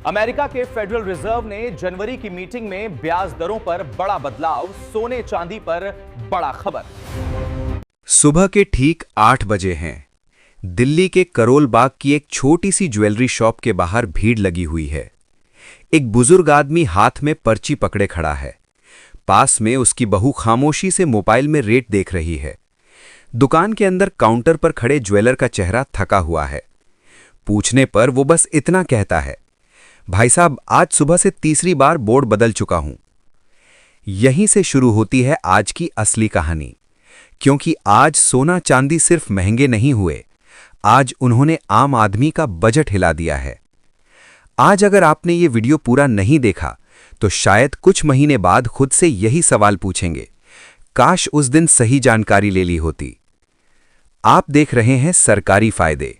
America के federal reserve ने जनवरी की मीटिंग में ब्याज दरों पर बड़ा बदलाव, सोने चांदी पर बड़ा खबर। सुबह के ठीक 8 बजे हैं। दिल्ली के करोल बाग की एक छोटी सी ज्वेलरी शॉप के बाहर भीड़ लगी हुई है। एक बुजुर्ग आदमी हाथ में पर्ची पकड़े खड़ा है। पास में उसकी बहू खामोशी से मोबाइल में रेट देख रही है। दुकान के अंदर काउंटर पर खड़े ज्वेलर का चेहरा थका हुआ है। पूछने पर वो बस इतना कहता है, भाई साहब, आज सुबह से तीसरी बार बोर्ड बदल चुका हूं। यहीं से शुरू होती है आज की असली कहानी, क्योंकि आज सोना चांदी सिर्फ महंगे नहीं हुए, आज उन्होंने आम आदमी का बजट हिला दिया है। आज अगर आपने ये वीडियो पूरा नहीं देखा तो शायद कुछ महीने बाद खुद से यही सवाल पूछेंगे, काश उस दिन सही जानकारी ले ली होती। आप देख रहे हैं सरकारी फायदे।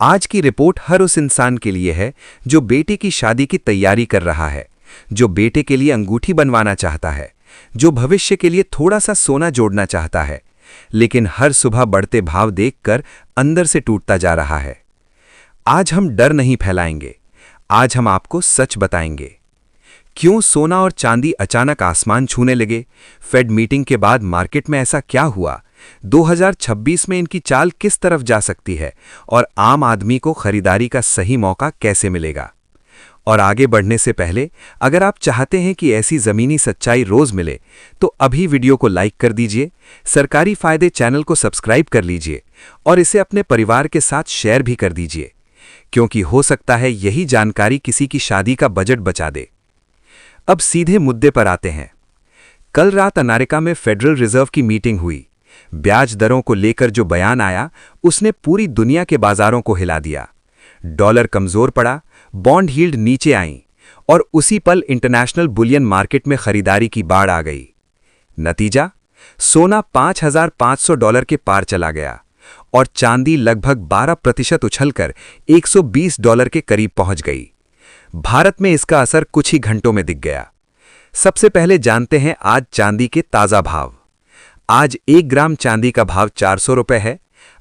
आज की रिपोर्ट हर उस इंसान के लिए है जो बेटे की शादी की तैयारी कर रहा है, जो बेटे के लिए अंगूठी बनवाना चाहता है, जो भविष्य के लिए थोड़ा सा सोना जोड़ना चाहता है, लेकिन हर सुबह बढ़ते भाव देखकर अंदर से टूटता जा रहा है। आज हम डर नहीं फैलाएंगे, आज हम आपको सच बताएंगे। क्यों सोना और चांदी अचानक आसमान छूने लगे? फेड मीटिंग के बाद मार्केट में ऐसा क्या हुआ? 2026 में इनकी चाल किस तरफ जा सकती है और आम आदमी को खरीदारी का सही मौका कैसे मिलेगा? और आगे बढ़ने से पहले अगर आप चाहते हैं कि ऐसी ज़मीनी सच्चाई रोज़ मिले तो अभी वीडियो को लाइक कर दीजिए, सरकारी फायदे चैनल को सब्सक्राइब कर लीजिए और इसे अपने परिवार के साथ शेयर भी कर दीजिए, क्योंकि हो सकता है यही जानकारी किसी की शादी का बजट बचा दे। अब सीधे मुद्दे पर आते हैं। कल रात अमेरिका में फेडरल रिजर्व की मीटिंग हुई। ब्याज दरों को लेकर जो बयान आया उसने पूरी दुनिया के बाजारों को हिला दिया। डॉलर कमजोर पड़ा, बॉन्ड यील्ड नीचे आईं और उसी पल इंटरनेशनल बुलियन मार्केट में खरीदारी की बाढ़ आ गई। नतीजा, सोना $5,500 के पार चला गया और चांदी लगभग 12% उछलकर $120 के करीब पहुंच गई। भारत में इसका असर कुछ ही घंटों में दिख गया। सबसे पहले जानते हैं आज चांदी के ताजा भाव। आज 1 ग्राम चांदी का भाव 400 रुपए है।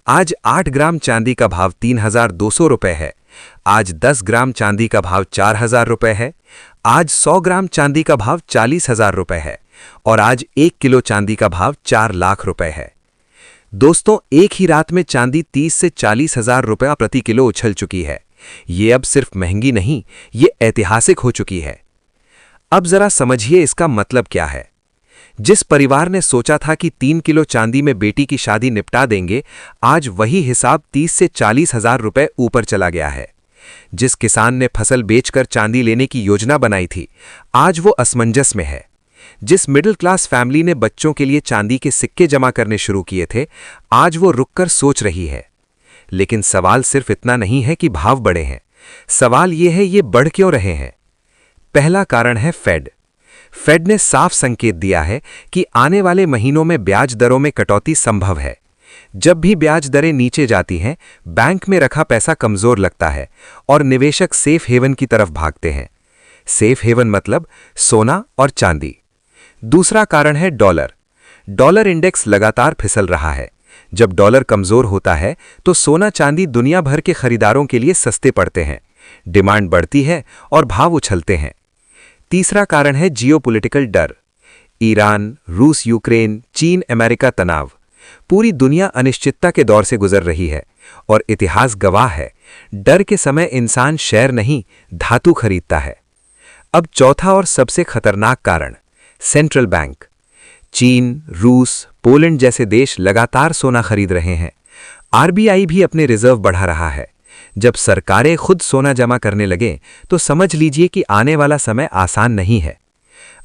आज 8 ग्राम चांदी का भाव 3,200 रुपए है। आज 10 ग्राम चांदी का भाव 4,000 रुपए है। आज 100 ग्राम चांदी का भाव 40,000 रुपए है और आज 1 किलो चांदी का भाव 4 लाख रुपए है। दोस्तों, एक ही रात में चांदी 30 से 40,000 रुपया प्रति किलो उछल चुकी है। ये अब सिर्फ महंगी नहीं, ये ऐतिहासिक हो चुकी है। अब जरा समझिए इसका मतलब क्या है। जिस परिवार ने सोचा था कि 3 किलो चांदी में बेटी की शादी निपटा देंगे, आज वही हिसाब 30 से 40,000 रुपए ऊपर चला गया है। जिस किसान ने फसल बेचकर चांदी लेने की योजना बनाई थी, आज वो असमंजस में है। जिस मिडिल क्लास फैमिली ने बच्चों के लिए चांदी के सिक्के जमा करने शुरू किए थे, आज वो रुककर सोच रही है। लेकिन सवाल सिर्फ इतना नहीं है कि भाव बढ़े हैं, सवाल ये है ये बढ़ क्यों रहे हैं। पहला कारण है फेड। फेड ने साफ संकेत दिया है कि आने वाले महीनों में ब्याज दरों में कटौती संभव है। जब भी ब्याज दरें नीचे जाती हैं, बैंक में रखा पैसा कमजोर लगता है और निवेशक सेफ हेवन की तरफ भागते हैं। सेफ हेवन मतलब सोना और चांदी। दूसरा कारण है डॉलर। डॉलर इंडेक्स लगातार फिसल रहा है। जब डॉलर कमजोर होता है तो सोना चांदी दुनिया भर के खरीदारों के लिए सस्ते पड़ते हैं, डिमांड बढ़ती है और भाव उछलते हैं। तीसरा कारण है जियोपॉलिटिकल डर। ईरान, रूस, यूक्रेन, चीन, अमेरिका तनाव। पूरी दुनिया अनिश्चितता के दौर से गुजर रही है और इतिहास गवाह है, डर के समय इंसान शेयर नहीं, धातु खरीदता है। अब चौथा और सबसे खतरनाक कारण, सेंट्रल बैंक। चीन, रूस, पोलैंड जैसे देश लगातार सोना खरीद रहे हैं। आरबीआई भी अपने रिजर्व बढ़ा रहा है। जब सरकारें खुद सोना जमा करने लगें तो समझ लीजिए कि आने वाला समय आसान नहीं है।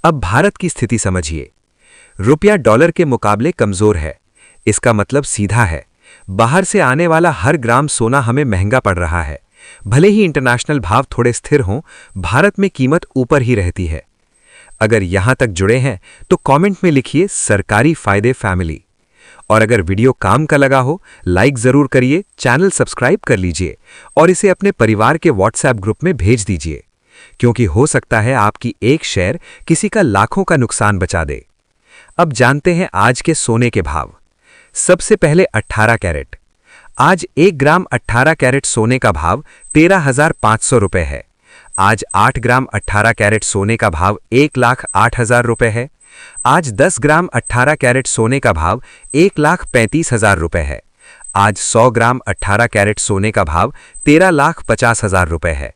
अब भारत की स्थिति समझिए। रुपया डॉलर के मुकाबले कमजोर है। इसका मतलब सीधा है, बाहर से आने वाला हर ग्राम सोना हमें महंगा पड़ रहा है। भले ही इंटरनेशनल भाव थोड़े स्थिर हों, भारत में कीमत ऊपर ही रहती है। अगर यहां तक जुड़े हैं तो कमेंट में लिखिए सरकारी फायदे फैमिली। और अगर वीडियो काम का लगा हो, लाइक जरूर करिए, चैनल सब्सक्राइब कर लीजिए और इसे अपने परिवार के व्हाट्सएप ग्रुप में भेज दीजिए, क्योंकि हो सकता है आपकी एक शेयर किसी का लाखों का नुकसान बचा दे। अब जानते हैं आज के सोने के भाव। सबसे पहले 18 कैरेट। आज 1 ग्राम 18 कैरेट सोने का भाव 13,500 रुपए है। आज 8 ग्राम 18 कैरेट सोने का भाव 1,08,000 रुपए है। आज 10 ग्राम 18 कैरेट सोने का भाव 1,35,000 रुपए है। आज 100 ग्राम 18 कैरेट सोने का भाव 13,50,000 रुपए है।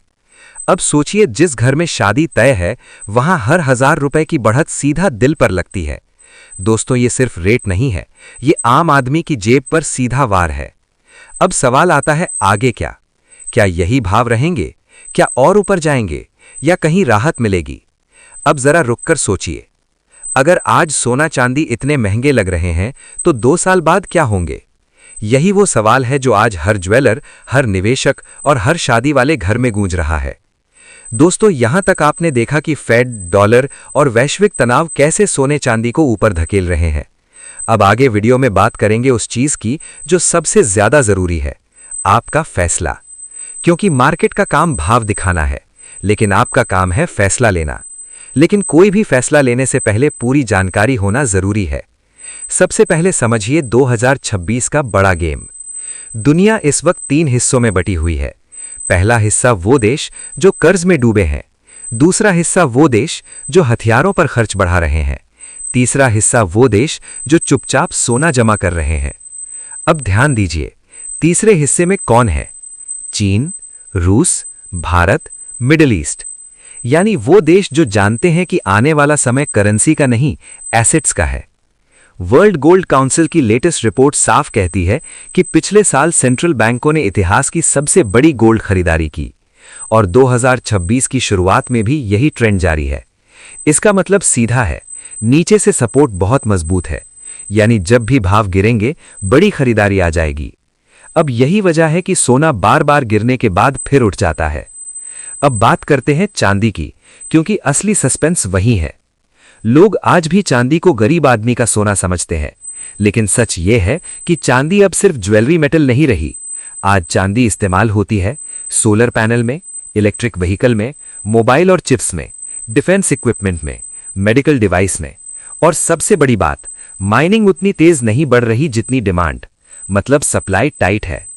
अब सोचिए, जिस घर में शादी तय है वहां हर 1,000 रुपए की बढ़त सीधा दिल पर लगती है। दोस्तों, ये सिर्फ रेट नहीं है, ये आम आदमी की जेब पर सीधा वार है। अब सवाल आता है, आगे क्या? क्या यही भाव रहेंगे? क्या और ऊपर जाएंगे या कहीं राहत मिलेगी? अब जरा रुककर सोचिए। अगर आज सोना चांदी इतने महंगे लग रहे हैं तो 2 साल बाद क्या होंगे? यही वो सवाल है जो आज हर ज्वेलर, हर निवेशक और हर शादी वाले घर में गूंज रहा है। दोस्तों, यहां तक आपने देखा कि फेड, डॉलर और वैश्विक तनाव कैसे सोने चांदी को ऊपर धकेल रहे हैं। अब आगे वीडियो में बात करेंगे उस चीज की जो सबसे ज्यादा जरूरी है, आपका फैसला। क्योंकि मार्केट का काम भाव दिखाना है, लेकिन आपका काम है फैसला लेना। लेकिन कोई भी फैसला लेने से पहले पूरी जानकारी होना जरूरी है। सबसे पहले समझिए 2026 का बड़ा गेम। दुनिया इस वक्त 3 हिस्सों में बटी हुई है। पहला हिस्सा वो देश जो कर्ज में डूबे हैं, दूसरा हिस्सा वो देश जो हथियारों पर खर्च बढ़ा रहे हैं, तीसरा हिस्सा वो देश जो चुपचाप सोना जमा कर रहे हैं। अब ध्यान दीजिए, तीसरे हिस्से में कौन है? चीन, रूस, भारत, मिडिल ईस्ट। यानी वो देश जो जानते हैं कि आने वाला समय करेंसी का नहीं, एसेट्स का है। वर्ल्ड गोल्ड काउंसिल की लेटेस्ट रिपोर्ट साफ कहती है कि पिछले साल सेंट्रल बैंकों ने इतिहास की सबसे बड़ी गोल्ड खरीदारी की और 2026 की शुरुआत में भी यही ट्रेंड जारी है। इसका मतलब सीधा है, नीचे से सपोर्ट बहुत मजबूत है। यानी जब भी भाव गिरेंगे, बड़ी खरीदारी आ जाएगी। अब यही वजह है कि सोना बार बार गिरने के बाद फिर उठ जाता है। अब बात करते हैं चांदी की, क्योंकि असली सस्पेंस वही है। लोग आज भी चांदी को गरीब आदमी का सोना समझते हैं, लेकिन सच ये है कि चांदी अब सिर्फ ज्वेलरी मेटल नहीं रही। आज चांदी इस्तेमाल होती है सोलर पैनल में, इलेक्ट्रिक व्हीकल में, मोबाइल और चिप्स में, डिफेंस इक्विपमेंट में, मेडिकल डिवाइस में। और सबसे बड़ी बात, माइनिंग उतनी तेज नहीं बढ़ रही जितनी डिमांड, मतलब सप्लाई टाइट है।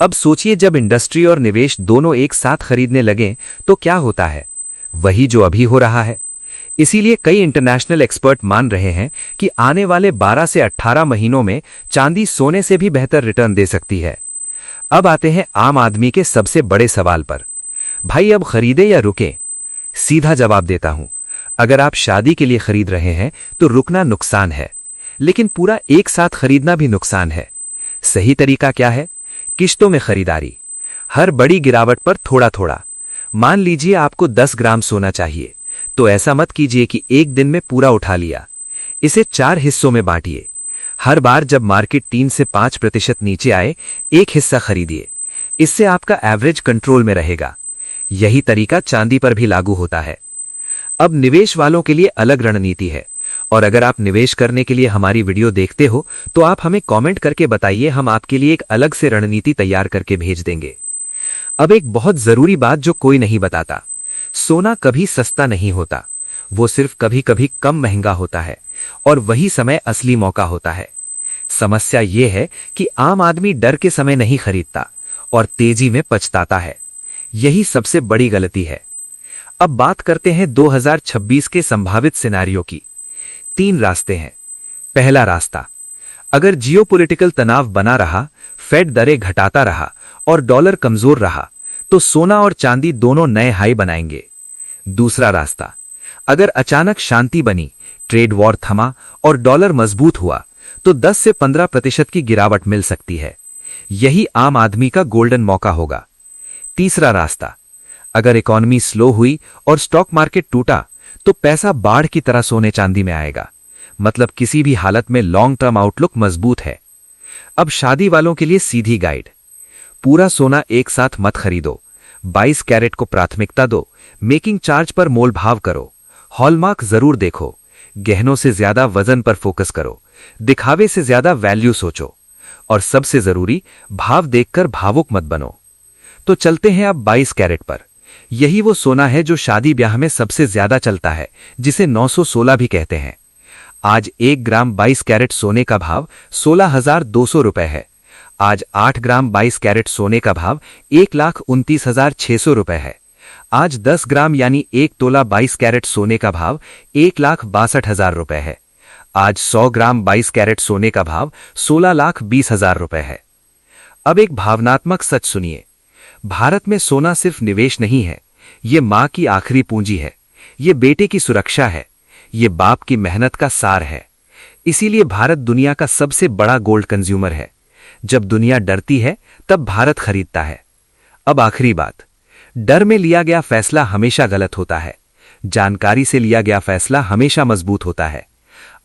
अब सोचिए, जब इंडस्ट्री और निवेश दोनों एक साथ खरीदने लगें तो क्या होता है? वही जो अभी हो रहा है। इसीलिए कई इंटरनेशनल एक्सपर्ट मान रहे हैं कि आने वाले 12 से 18 महीनों में चांदी सोने से भी बेहतर रिटर्न दे सकती है। अब आते हैं आम आदमी के सबसे बड़े सवाल पर। भाई, अब खरीदे या रुकें? सीधा जवाब देता हूं, अगर आप शादी के लिए खरीद रहे हैं तो रुकना नुकसान है, लेकिन पूरा एक साथ खरीदना भी नुकसान है। सही तरीका क्या है? किश्तों में खरीदारी, हर बड़ी गिरावट पर थोड़ा थोड़ा। मान लीजिए आपको 10 ग्राम सोना चाहिए, तो ऐसा मत कीजिए कि एक दिन में पूरा उठा लिया। इसे 4 हिस्सों में बांटिए। हर बार जब मार्केट 3 से 5% नीचे आए, एक हिस्सा खरीदिए। इससे आपका एवरेज कंट्रोल में रहेगा। यही तरीका चांदी पर भी लागू होता है। अब निवेश वालों के लिए अलग रणनीति है, और अगर आप निवेश करने के लिए हमारी वीडियो देखते हो तो आप हमें कमेंट करके बताइए, हम आपके लिए एक अलग से रणनीति तैयार करके भेज देंगे। अब एक बहुत जरूरी बात जो कोई नहीं बताता, सोना कभी सस्ता नहीं होता, वो सिर्फ कभी कभी कम महंगा होता है, और वही समय असली मौका होता है। समस्या ये है कि आम आदमी डर के समय नहीं खरीदता और तेजी में पछताता है। यही सबसे बड़ी गलती है। अब बात करते हैं 2026 के संभावित सिनेरियो की। 3 रास्ते हैं। पहला रास्ता, अगर जियोपॉलिटिकल तनाव बना रहा, फेड दरें घटाता रहा और डॉलर कमजोर रहा, तो सोना और चांदी दोनों नए हाई बनाएंगे। दूसरा रास्ता, अगर अचानक शांति बनी, ट्रेड वॉर थमा और डॉलर मजबूत हुआ, तो 10 से 15% की गिरावट मिल सकती है। यही आम आदमी का गोल्डन मौका होगा। तीसरा रास्ता, अगर इकॉनमी स्लो हुई और स्टॉक मार्केट टूटा, तो पैसा बाढ़ की तरह सोने चांदी में आएगा। मतलब किसी भी हालत में लॉन्ग टर्म आउटलुक मजबूत है। अब शादी वालों के लिए सीधी गाइड, पूरा सोना एक साथ मत खरीदो। 22 कैरेट को प्राथमिकता दो। मेकिंग चार्ज पर मोल भाव करो। हॉलमार्क जरूर देखो। गहनों से ज्यादा वजन पर फोकस करो। दिखावे से ज्यादा वैल्यू सोचो। और सबसे जरूरी, भाव देखकर भावुक मत बनो। तो चलते हैं अब 22 कैरेट पर। यही वो सोना है जो शादी ब्याह में सबसे ज्यादा चलता है, जिसे 916 भी कहते हैं। आज 1 ग्राम 22 कैरेट सोने का भाव 16,200 रुपए है। आज 8 ग्राम 22 कैरेट सोने का भाव 1,29,600 रुपए है। आज 10 ग्राम यानी 1 तोला 22 कैरेट सोने का भाव 1,62,000 रुपए है। आज 100 ग्राम 22 कैरेट सोने का भाव 16,20,000 रुपए है। अब एक भावनात्मक सच सुनिए। भारत में सोना सिर्फ निवेश नहीं है, ये मां की आखिरी पूंजी है, ये बेटे की सुरक्षा है, ये बाप की मेहनत का सार है। इसीलिए भारत दुनिया का सबसे बड़ा गोल्ड कंज्यूमर है। जब दुनिया डरती है तब भारत खरीदता है। अब आखिरी बात, डर में लिया गया फैसला हमेशा गलत होता है, जानकारी से लिया गया फैसला हमेशा मजबूत होता है।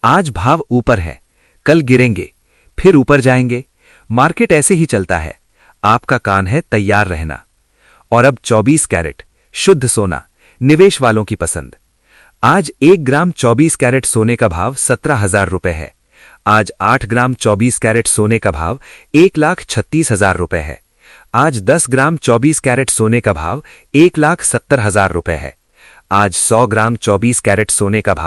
आज भाव ऊपर है, कल गिरेंगे, फिर ऊपर जाएंगे। मार्केट ऐसे ही चलता है, आपका काम है तैयार रहना। और अब 24 कैरेट शुद्ध सोना, निवेश वालों की पसंद। आज 1 ग्राम 24 कैरेट सोने का भाव 17,000 रुपए है। आज 8 ग्राम 24 कैरेट सोने का भाव 1,36,000 रुपए है। आज 10 ग्राम 24 कैरेट सोने का भाव 1,70,000 रुपए है। आज 100 ग्राम 24 कैरेट सोने का भाव